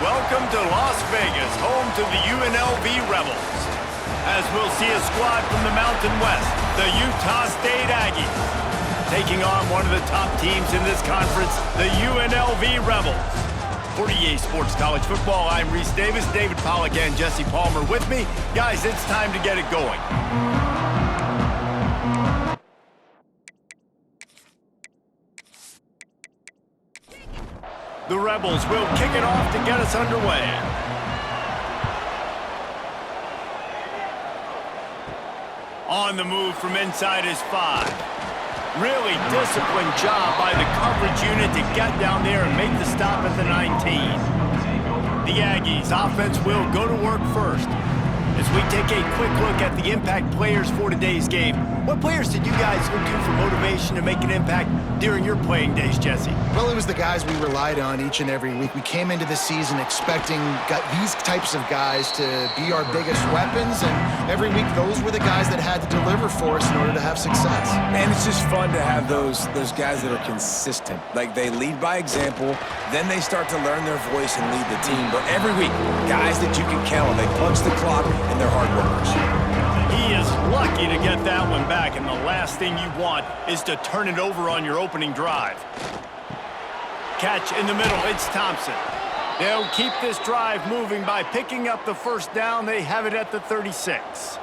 Welcome to Las Vegas, home to the UNLV Rebels. As we'll see a squad from the Mountain West, the Utah State Aggies, taking on one of the top teams in this conference, the UNLV Rebels. For EA Sports College Football, I'm Reese Davis, David Pollack, and Jesse Palmer with me. Guys, it's time to get it going. The Rebels will kick it off to get us underway. On the move from inside is 5. Really disciplined job by the coverage unit to get down there and make the stop at the 19. The Aggies offense will go to work first. As we take a quick look at the impact players for today's game, what players did you guys look to for motivation to make an impact during your playing days, Jesse? Well, it was the guys we relied on each and every week. We came into the season expecting these types of guys to be our biggest weapons, and every week those were the guys that had to deliver for us in order to have success. Man, it's just fun to have those guys that are consistent. Like, they lead by example, then they start to learn their voice and lead the team. But every week, guys that you can count on, they punch the clock, and they're hard workers. He is lucky to get that one back, and the last thing you want is to turn it over on your opening drive. Catch in the middle, it's Thompson. They'll keep this drive moving by picking up the first down. They have it at the 36.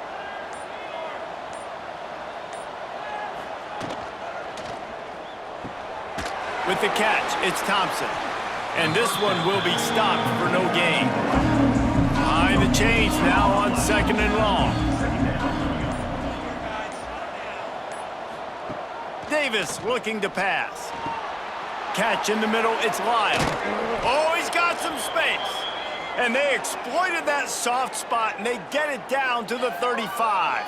With the catch, it's Thompson. And this one will be stopped for no gain. Behind the chains now on 2nd and long. Davis looking to pass. Catch in the middle, it's Lyle. Oh, he's got some space. And they exploited that soft spot, and they get it down to the 35.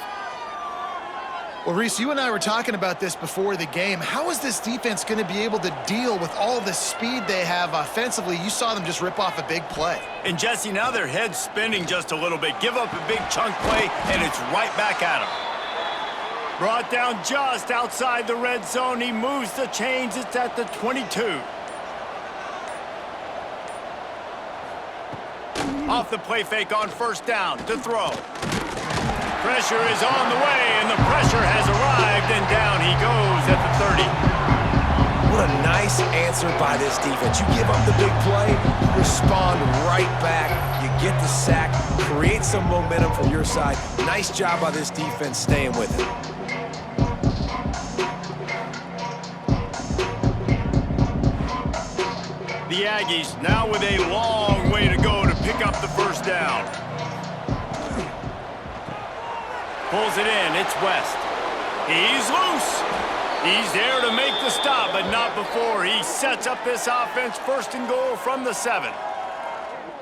Well, Reese, you and I were talking about this before the game. How is this defense going to be able to deal with all the speed they have offensively? You saw them just rip off a big play. And Jesse, now their head's spinning just a little bit. Give up a big chunk play, and it's right back at them. Brought down just outside the red zone. He moves the chains. It's at the 22. Off the play fake on first down to throw. Pressure is on the way, and the pressure has arrived, and down he goes at the 30. What a nice answer by this defense. You give up the big play, you respond right back, you get the sack, create some momentum from your side. Nice job by this defense staying with it. The Aggies now with a long way to go to pick up the first down. Pulls it in, it's West. He's loose. He's there to make the stop, but not before he sets up this offense 1st and goal from the 7.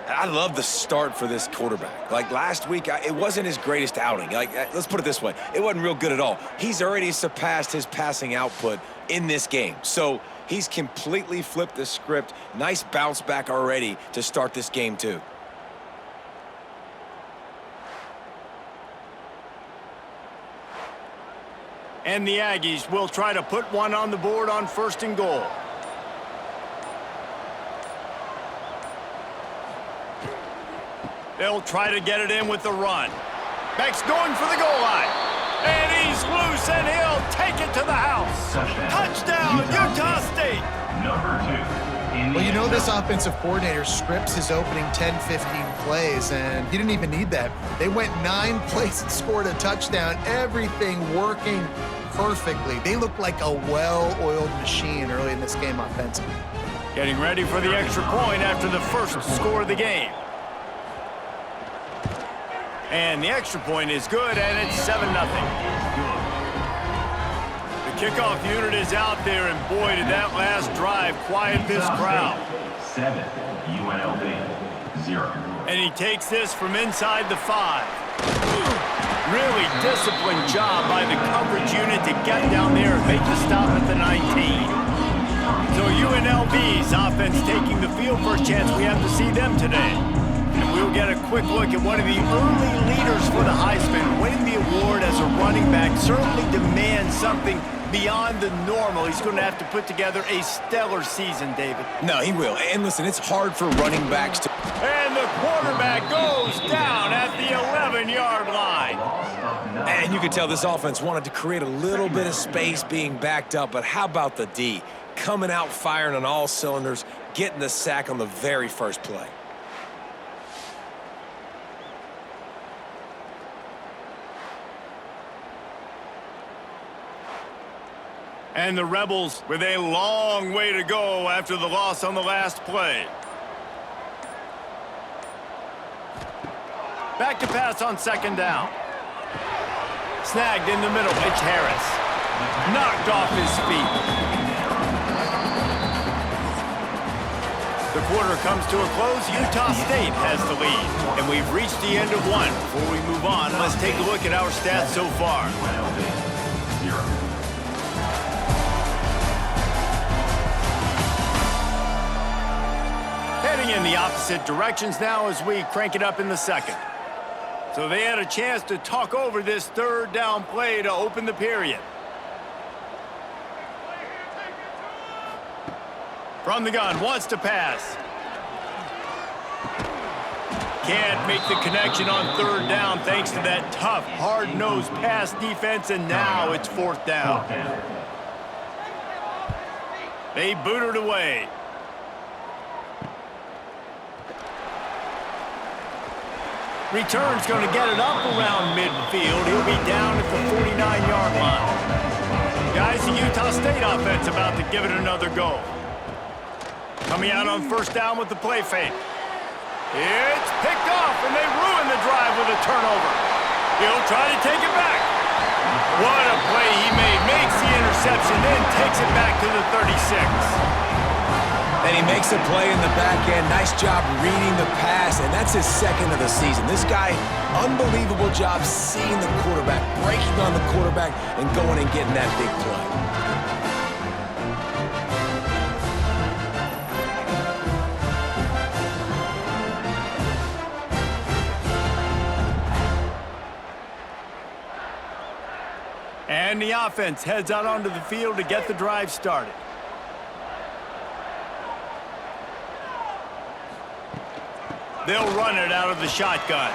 I love the start for this quarterback. Like last week, it wasn't his greatest outing. Let's put it this way. It wasn't real good at all. He's already surpassed his passing output in this game. So he's completely flipped the script. Nice bounce back already to start this game, too. And the Aggies will try to put one on the board on 1st and goal. They'll try to get it in with the run. Beck's going for the goal line. And he's loose, and he'll take it to the house. Touchdown, Utah State. Well, you know this offensive coordinator scripts his opening 10, 15 plays, and he didn't even need that. They went 9 plays and scored a touchdown, everything working perfectly. They looked like a well-oiled machine early in this game offensively. Getting ready for the extra point after the first score of the game. And the extra point is good, and it's 7-0. The kickoff unit is out there, and boy, did that last drive quiet this crowd. 7, UNLV, 0. And he takes this from inside the 5. Really disciplined job by the coverage unit to get down there and make the stop at the 19. So UNLV's offense taking the field for a chance. We have to see them today. And we'll get a quick look at one of the early leaders for the Heisman. Winning the award as a running back certainly demands something beyond the normal. He's going to have to put together a stellar season, David. No, he will. And listen, it's hard for running backs to... And the quarterback goes down at the 11-yard line. And you can tell this offense wanted to create a little bit of space being backed up, but how about the D? Coming out firing on all cylinders, getting the sack on the very first play. And the Rebels with a long way to go after the loss on the last play. Back to pass on second down. Snagged in the middle. It's Harris. Knocked off his feet. The quarter comes to a close. Utah State has the lead. And we've reached the end of one. Before we move on, let's take a look at our stats so far. UNLV 0. Heading in the opposite directions now as we crank it up in the second. So they had a chance to talk over this third down play to open the period. From the gun, wants to pass. Can't make the connection on third down thanks to that tough, hard-nosed pass defense, and now it's fourth down. They boot it away. Return's going to get it up around midfield. He'll be down at the 49-yard line. Guys, the Utah State offense about to give it another go. Coming out on first down with the play fake. It's picked off, and they ruin the drive with a turnover. He'll try to take it back. What a play he made. Makes the interception, then takes it back to the 36. And he makes a play in the back end. Nice job reading the pass, and that's his second of the season. This guy, unbelievable job seeing the quarterback, breaking on the quarterback, and going and getting that big play. And the offense heads out onto the field to get the drive started. They'll run it out of the shotgun.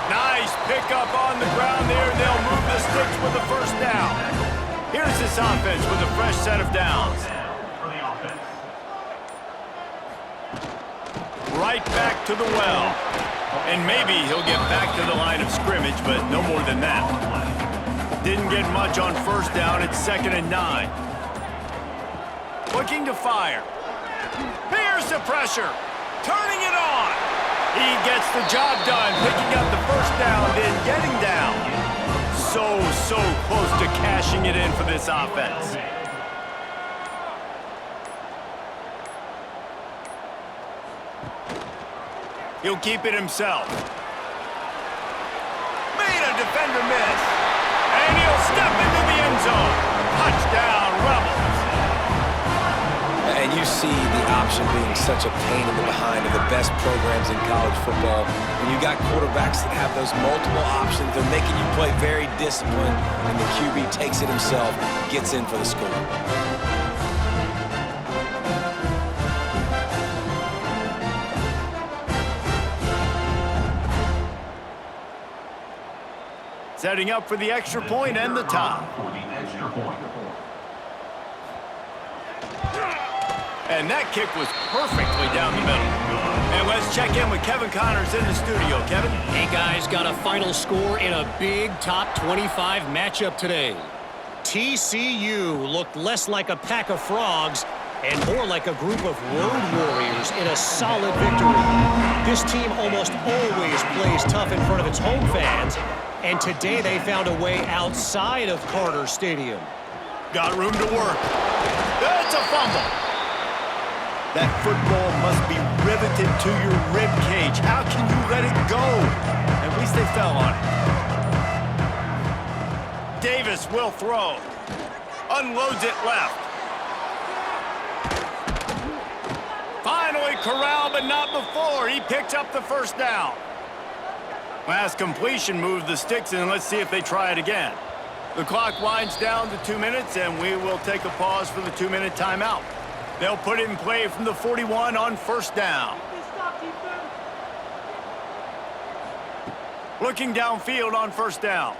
Nice pickup on the ground there. They'll move the sticks with the first down. Here's this offense with a fresh set of downs. Right back to the well. And maybe he'll get back to the line of scrimmage, but no more than that. Didn't get much on first down. It's 2nd and 9. Looking to fire. Here's the pressure. Turning it on. He gets the job done, picking up the first down, then getting down. So close to cashing it in for this offense. He'll keep it himself. Made a defender miss. And he'll step into the end zone. Touchdown, Rebels. And you see the option being such a pain in the behind of the best programs in college football. When you got quarterbacks that have those multiple options, they're making you play very disciplined, and the QB takes it himself, gets in for the score. Setting up for the extra point and the tie. For the extra point. And that kick was perfectly down the middle. And let's check in with Kevin Connors in the studio. Kevin? Hey, guys, got a final score in a big top 25 matchup today. TCU looked less like a pack of frogs and more like a group of road warriors in a solid victory. This team almost always plays tough in front of its home fans, and today they found a way outside of Carter Stadium. Got room to work. That's a fumble. That football must be riveted to your rib cage. How can you let it go? At least they fell on it. Davis will throw. Unloads it left. Finally corralled, but not before. He picks up the first down. Last completion moved the sticks in. Let's see if they try it again. The clock winds down to 2 minutes, and we will take a pause for the 2-minute timeout. They'll put it in play from the 41 on first down. Looking downfield on first down.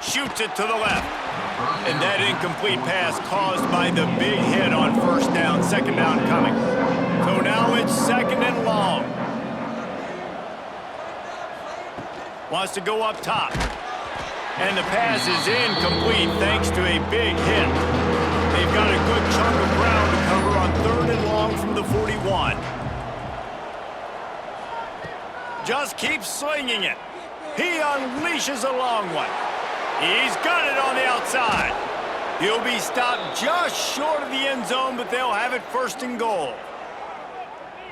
Shoots it to the left. And that incomplete pass caused by the big hit on first down. Second down coming. So now it's second and long. Wants to go up top. And the pass is incomplete thanks to a big hit. They've got a good chunk of ground to cover on third and long from the 41. Just keeps slinging it. He unleashes a long one. He's got it on the outside. He'll be stopped just short of the end zone, but they'll have it first and goal.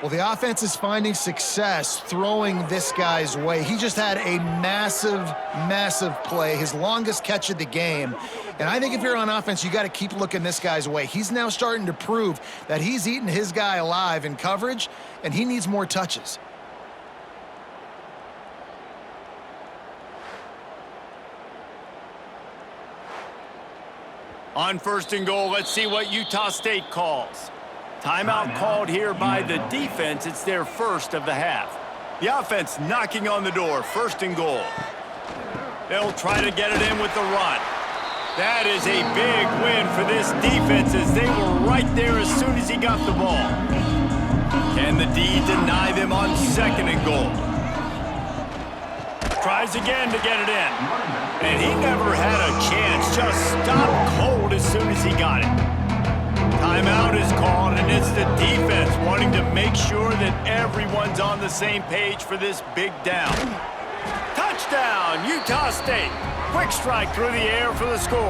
Well, the offense is finding success throwing this guy's way. He just had a massive, massive play, his longest catch of the game. And I think if you're on offense, you got to keep looking this guy's way. He's now starting to prove that he's eating his guy alive in coverage, and he needs more touches. On first and goal, let's see what Utah State calls. Timeout called here by the defense. It's their first of the half. The offense knocking on the door, first and goal. They'll try to get it in with the run. That is a big win for this defense as they were right there as soon as he got the ball. Can the D deny them on second and goal? Tries again to get it in. And he never had a chance. Just stopped cold as soon as he got it. Timeout is called, and it's the defense wanting to make sure that everyone's on the same page for this big down. Touchdown, Utah State. Quick strike through the air for the score.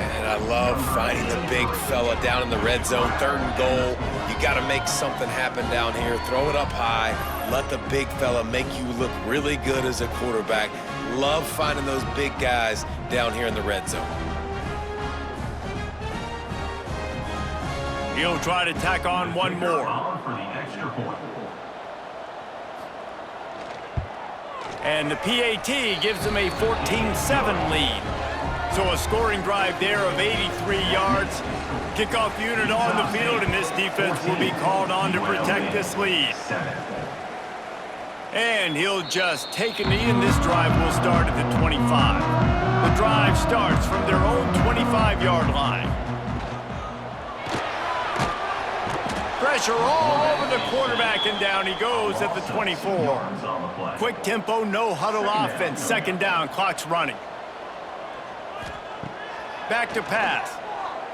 And I love finding the big fella down in the red zone, third and goal. You got to make something happen down here. Throw it up high. Let the big fella make you look really good as a quarterback. Love finding those big guys down here in the red zone. He'll try to tack on one more. For the extra point. And the PAT gives them a 14-7 lead. So a scoring drive there of 83 yards. Kickoff unit on the field, and this defense will be called on to protect this lead. And he'll just take a knee, and this drive will start at the 25. The drive starts from their own 25-yard line. Pressure all over the quarterback, and down he goes at the 24. Quick tempo, no huddle offense. Second down, clock's running. Back to pass.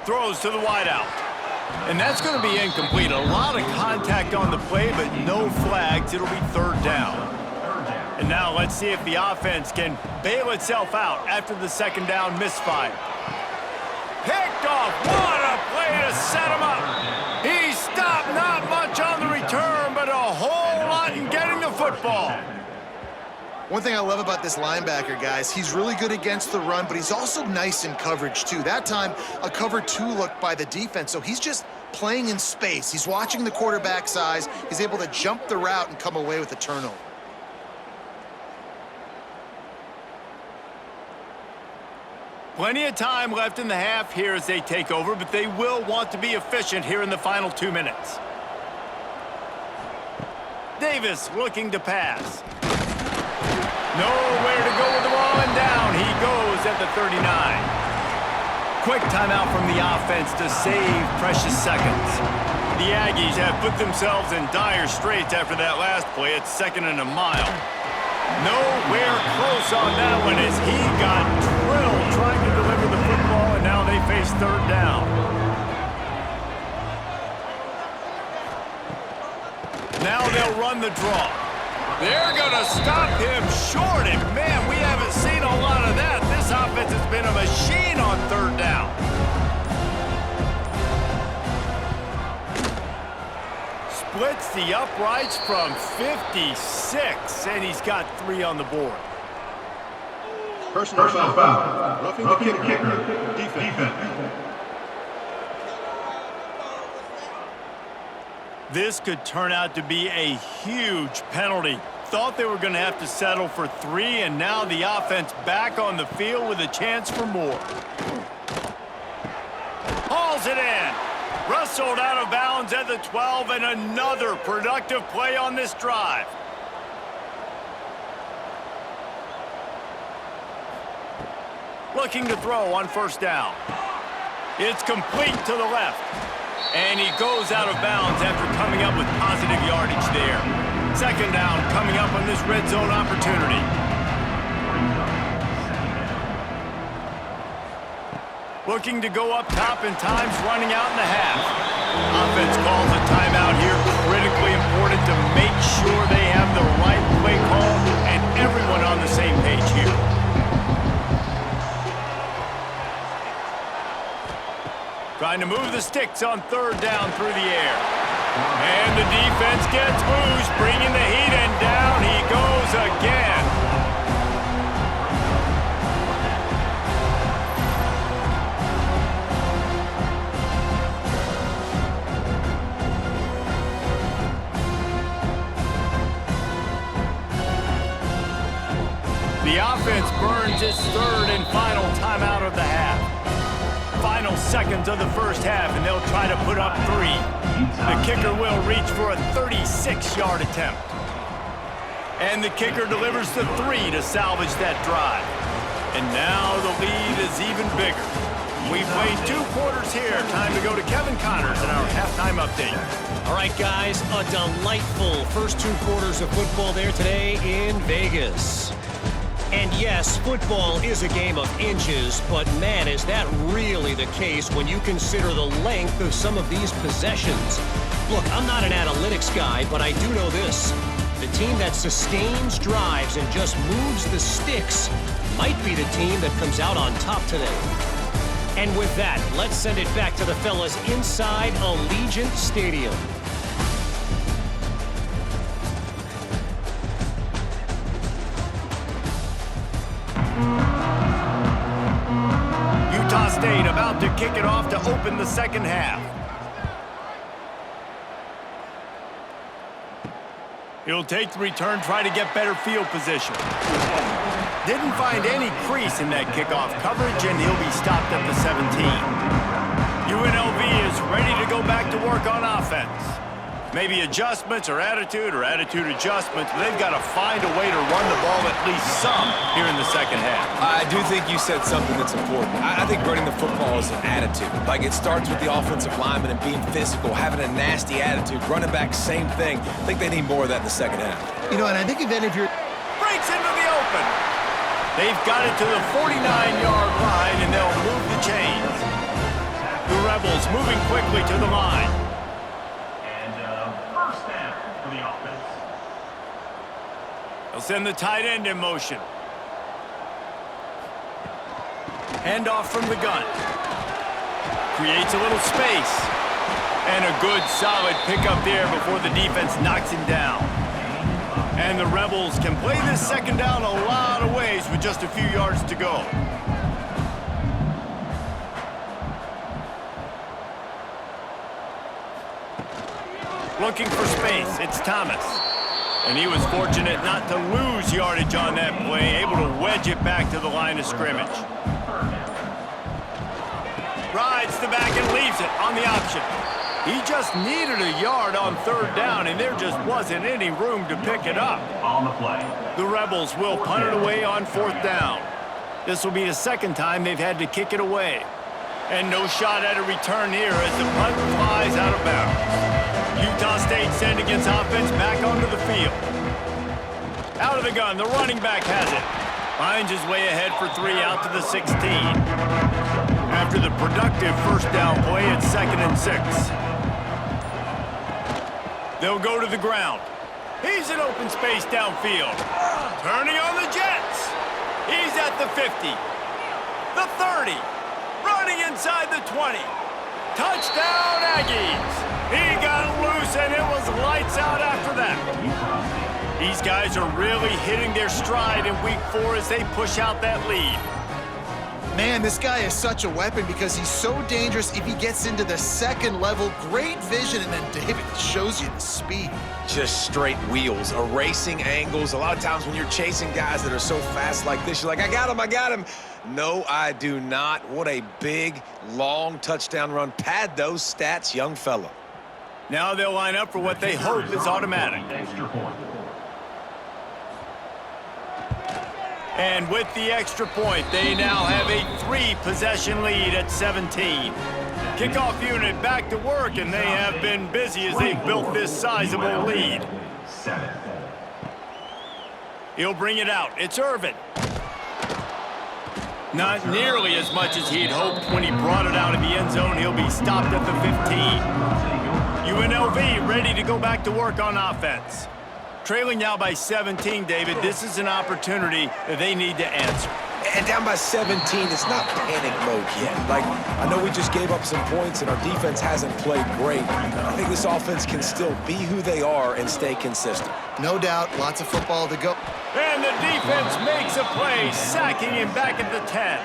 Throws to the wideout. And that's going to be incomplete. A lot of contact on the play, but no flags. It'll be third down. And now let's see if the offense can bail itself out after the second down misfire. Picked off. What a play to set him up. He stopped, not much on the return, but a whole lot in getting the football. One thing I love about this linebacker, guys, he's really good against the run, but he's also nice in coverage, too. That time, a cover two look by the defense, so he's just playing in space. He's watching the quarterback's eyes. He's able to jump the route and come away with a turnover. Plenty of time left in the half here as they take over, but they will want to be efficient here in the final 2 minutes. Davis looking to pass. Nowhere to go with the ball, and down he goes at the 39. Quick timeout from the offense to save precious seconds. The Aggies have put themselves in dire straits after that last play. It's second and a mile. Nowhere close on that one as he got drilled trying to deliver the football, and now they face third down. Now they'll run the draw. They're going to stop him short, and man, we haven't seen a lot of that. This offense has been a machine on third down. Splits the uprights from 56, and he's got 3 on the board. Personal foul. Roughing the kicker. Defense. This could turn out to be a huge penalty. thought they were going to have to settle for 3, and now the offense back on the field with a chance for more. Hauls it in. Wrestled out of bounds at the 12, and another productive play on this drive. Looking to throw on first down. It's complete to the left. And he goes out of bounds after coming up with positive yardage there. Second down coming up on this red zone opportunity. Looking to go up top, and time's running out in the half. Offense calls a timeout here. Critically important to make sure they have the right play call and everyone on the same page here. Trying to move the sticks on third down through the air. And the defense gets loose, bringing the heat, and down he goes again. The offense burns its third and final timeout of the half. Final seconds of the first half, and they'll try to put up 3. The kicker will reach for a 36-yard attempt. And the kicker delivers the 3 to salvage that drive. And now the lead is even bigger. We played 2 quarters here. Time to go to Kevin Connors in our halftime update. All right, guys, a delightful first 2 quarters of football there today in Vegas. And yes, football is a game of inches, but man, is that really the case when you consider the length of some of these possessions. Look, I'm not an analytics guy, but I do know this. The team that sustains drives and just moves the sticks might be the team that comes out on top today. And with that, let's send it back to the fellas inside Allegiant Stadium. Utah State about to kick it off to open the second half. He'll take the return, try to get better field position. Didn't find any crease in that kickoff coverage, and he'll be stopped at the 17. UNLV is ready to go back to work on offense. Maybe adjustments or attitude adjustments, but they've got to find a way to run the ball at least some here in the second half. I do think you said something that's important. I think running the football is an attitude. Like, it starts with the offensive lineman and being physical, having a nasty attitude. Running back, same thing. I think they need more of that in the second half. You know, and I think even if you're... Breaks into the open. They've got it to the 49-yard line, and they'll move the chains. The Rebels moving quickly to the line. They'll send the tight end in motion. Handoff from the gun. Creates a little space. And a good, solid pickup there before the defense knocks him down. And the Rebels can play this second down a lot of ways with just a few yards to go. Looking for space, it's Thomas. And he was fortunate not to lose yardage on that play, able to wedge it back to the line of scrimmage. Rides the back and leaves it on the option. He just needed a yard on third down, and there just wasn't any room to pick it up. On the play. The Rebels will punt it away on fourth down. This will be the second time they've had to kick it away. And no shot at a return here as the punt flies out of bounds. Utah State sending its offense back onto the field. Out of the gun, the running back has it. Finds his way ahead for 3 out to the 16. After the productive first down play, it's 2nd and 6. They'll go to the ground. He's in open space downfield. Turning on the Jets. He's at the 50. The 30. Running inside the 20. Touchdown, Aggies. He got loose, and it was lights out after that. These guys are really hitting their stride in week 4 as they push out that lead. Man, this guy is such a weapon because he's so dangerous if he gets into the second level. Great vision, and then David shows you the speed. Just straight wheels, erasing angles. A lot of times when you're chasing guys that are so fast like this, you're like, I got him. No, I do not. What a big, long touchdown run. Pad those stats, young fella. Now they'll line up for what they hope is automatic. Extra point. And with the extra point, they now have a 3-possession lead at 17. Kickoff unit back to work, and they have been busy as they've built this sizable lead. 7. He'll bring it out. It's Irvin. Not nearly as much as he'd hoped when he brought it out of the end zone. He'll be stopped at the 15. UNLV ready to go back to work on offense. Trailing now by 17, David. This is an opportunity that they need to answer. And down by 17, it's not panic mode yet. Like, I know we just gave up some points and our defense hasn't played great. I think this offense can still be who they are and stay consistent. No doubt, lots of football to go. And the defense makes a play, sacking him back at the 10.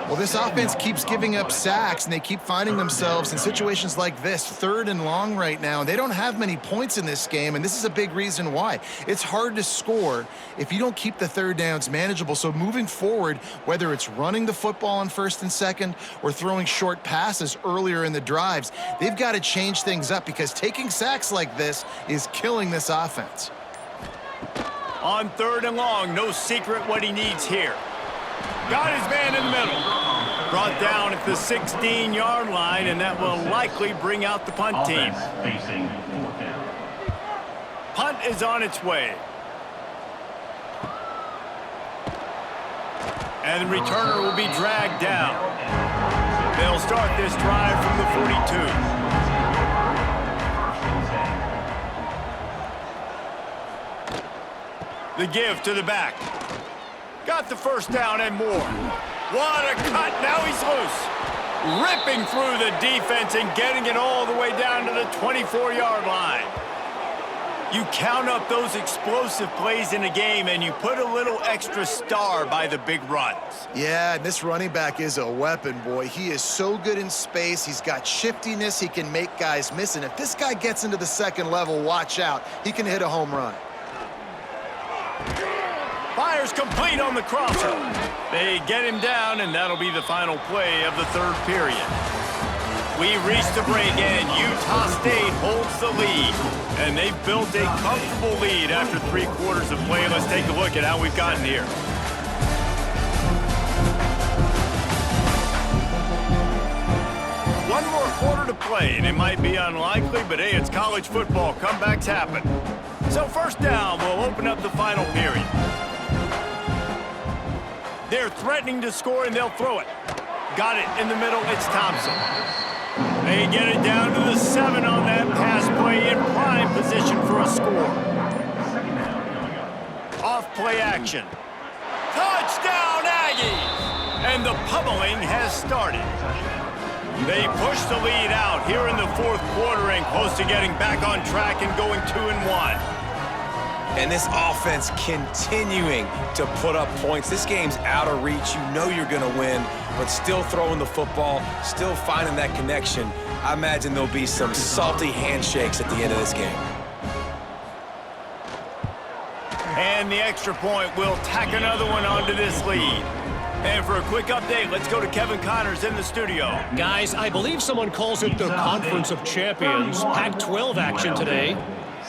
Well, this offense keeps giving up sacks, and they keep finding themselves in situations like this, 3rd and long right now. They don't have many points in this game, and this is a big reason why. It's hard to score if you don't keep the 3rd downs manageable. So moving forward, whether it's running the football on 1st and 2nd or throwing short passes earlier in the drives, they've got to change things up because taking sacks like this is killing this offense. On 3rd and long, no secret what he needs here. Got his man in the middle. Brought down at the 16-yard line, and that will likely bring out the punt team. Facing 4th down. Punt is on its way. And the returner will be dragged down. They'll start this drive from the 42. The give to the back. Got the first down and more. What a cut. Now he's loose. Ripping through the defense and getting it all the way down to the 24-yard line. You count up those explosive plays in a game, and you put a little extra star by the big runs. Yeah, and this running back is a weapon, boy. He is so good in space. He's got shiftiness. He can make guys miss. And if this guy gets into the 2nd level, watch out. He can hit a home run. Fires complete on the crosser. They get him down, and that'll be the final play of the 3rd period. We reach the break, and Utah State holds the lead. And they've built a comfortable lead after 3 quarters of play. Let's take a look at how we've gotten here. One more quarter to play, and it might be unlikely, but hey, it's college football. Comebacks happen. So 1st down will open up the final period. They're threatening to score, and they'll throw it. Got it in the middle. It's Thompson. They get it down to the 7 on that pass play in prime position for a score. Off play action. Touchdown, Aggies! And the pummeling has started. They push the lead out here in the 4th quarter and close to getting back on track and going 2-1. And this offense continuing to put up points. This game's out of reach. You know you're going to win, but still throwing the football, still finding that connection. I imagine there'll be some salty handshakes at the end of this game. And the extra point will tack another one onto this lead. And for a quick update, let's go to Kevin Connors in the studio. Guys, I believe someone calls it the Conference of Champions. Pac-12 action today.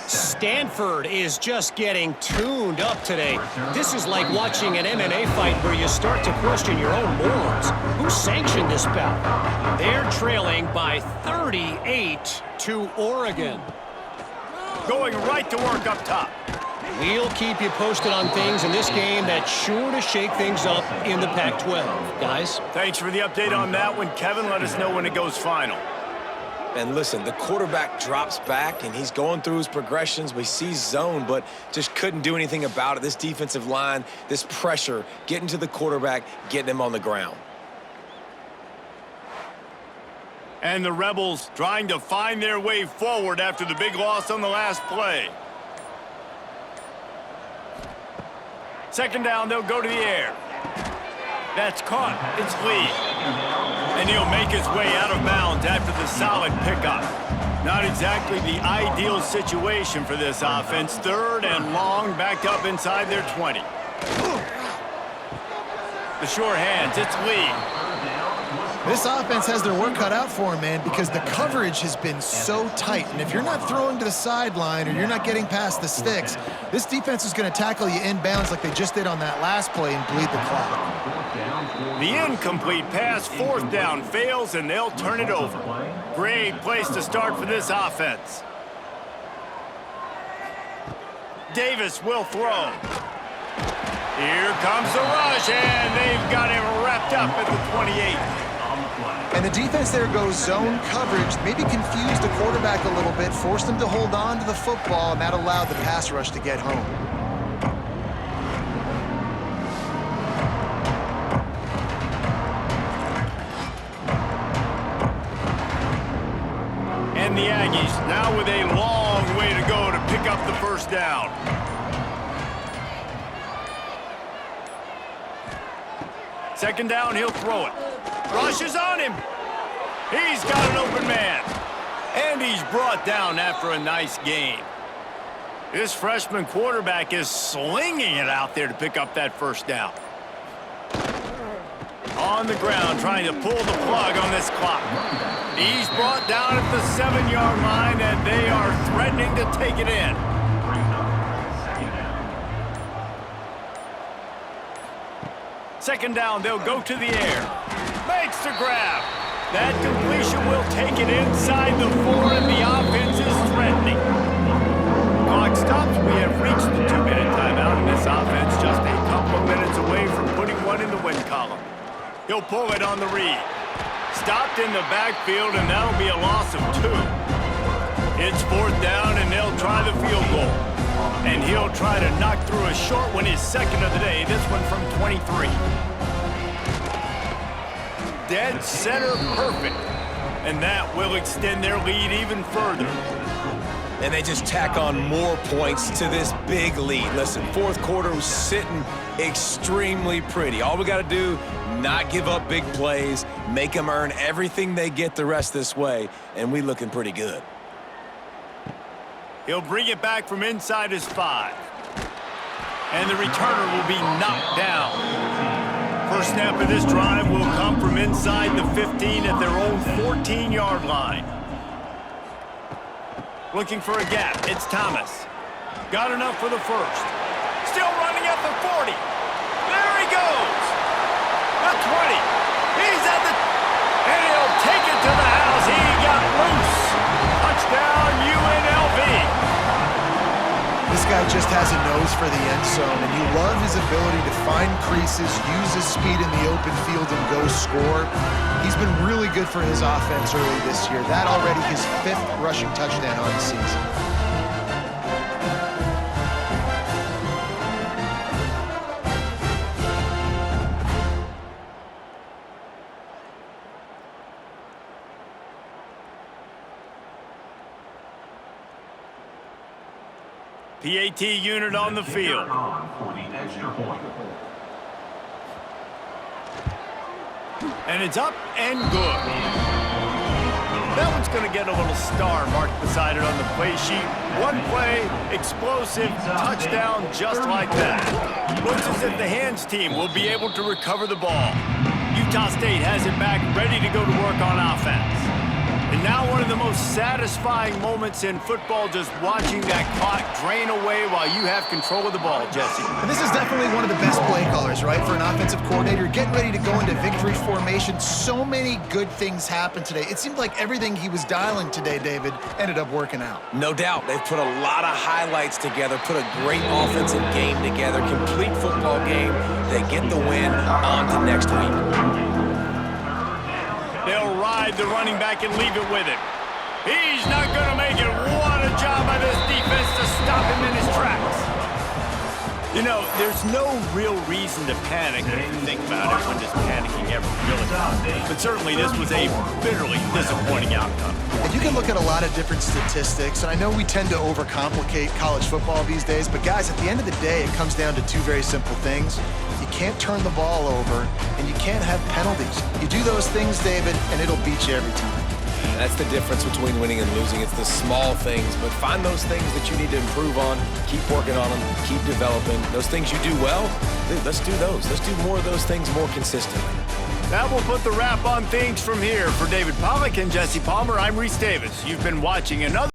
Stanford is just getting tuned up today. This is like watching an MMA fight where you start to question your own morals. Who sanctioned this bout? They're trailing by 38 to Oregon. Going right to work up top. We'll keep you posted on things in this game that's sure to shake things up in the Pac-12. Guys? Thanks for the update on that one, Kevin. Let us know when it goes final. And listen, the quarterback drops back, and he's going through his progressions. We see zone, but just couldn't do anything about it. This defensive line, this pressure, getting to the quarterback, getting him on the ground. And the Rebels trying to find their way forward after the big loss on the last play. 2nd down, they'll go to the air. That's caught. It's Lee. And he'll make his way out of bounds after the solid pickup. Not exactly the ideal situation for this offense. 3rd and long, backed up inside their 20. The sure hands, it's Lee. This offense has their work cut out for them, man, because the coverage has been so tight. And if you're not throwing to the sideline or you're not getting past the sticks, this defense is going to tackle you inbounds like they just did on that last play and bleed the clock. The incomplete pass, 4th down, fails, and they'll turn it over. Great place to start for this offense. Davis will throw. Here comes the rush, and they've got him wrapped up at the 28. And the defense there goes zone coverage, maybe confused the quarterback a little bit, forced him to hold on to the football, and that allowed the pass rush to get home. And the Aggies now with a long way to go to pick up the first down. Second down, he'll throw it. Rush is on him. He's got an open man. And he's brought down after a nice gain. This freshman quarterback is slinging it out there to pick up that first down. On the ground, trying to pull the plug on this clock. He's brought down at the 7-yard line, and they are threatening to take it in. Second down, they'll go to the air. Makes the grab. That completion will take it inside the 4, and the offense is threatening. Clock stops. We have reached the 2-minute timeout, and this offense just a couple of minutes away from putting one in the win column. He'll pull it on the read. Stopped in the backfield, and that'll be a loss of 2. It's 4th down, and they'll try the field goal. And he'll try to knock through a short one, his second of the day, this one from 23. Dead center perfect. And that will extend their lead even further. And they just tack on more points to this big lead. Listen, 4th quarter was sitting extremely pretty. All we got to do, not give up big plays, make them earn everything they get the rest this way, and we looking pretty good. He'll bring it back from inside his 5. And the returner will be knocked down. First snap of this drive will come from inside the 15 at their own 14-yard line. Looking for a gap. It's Thomas. Got enough for the first. Still running at the 40. There he goes. The 20. He's at the... And he'll take it to the house. He got loose. Touchdown, UNLV. This guy just has a nose for the end zone, and you love his ability to find creases, use his speed in the open field, and go score. He's been really good for his offense early this year. That already his 5th rushing touchdown on the season. PAT unit on the field. For the extra point. And it's up and good. That one's going to get a little star marked beside it on the play sheet. One play, explosive, touchdown just like that. Looks as if the hands team will be able to recover the ball. Utah State has it back, ready to go to work on offense. And now one of the most satisfying moments in football, just watching that clock drain away while you have control of the ball, Jesse. And this is definitely one of the best play callers, right, for an offensive coordinator. Getting ready to go into victory formation. So many good things happened today. It seemed like everything he was dialing today, David, ended up working out. No doubt. They've put a lot of highlights together, put a great offensive game together, complete football game. They get the win. On to next week. They'll ride the running back and leave it with him. He's not going to make it. What a job by this defense to stop him in his tracks. You know, there's no real reason to panic if you think about it when just panicking ever really. But certainly this was a bitterly disappointing outcome. And you can look at a lot of different statistics, and I know we tend to overcomplicate college football these days, but guys, at the end of the day, it comes down to 2 very simple things. You can't turn the ball over, and you can't have penalties. You do those things, David, and it'll beat you every time. That's the difference between winning and losing. It's the small things, but find those things that you need to improve on. Keep working on them. Keep developing. Those things you do well, let's do those. Let's do more of those things more consistently. That will put the wrap on things from here. For David Pollack and Jesse Palmer, I'm Reese Davis. You've been watching another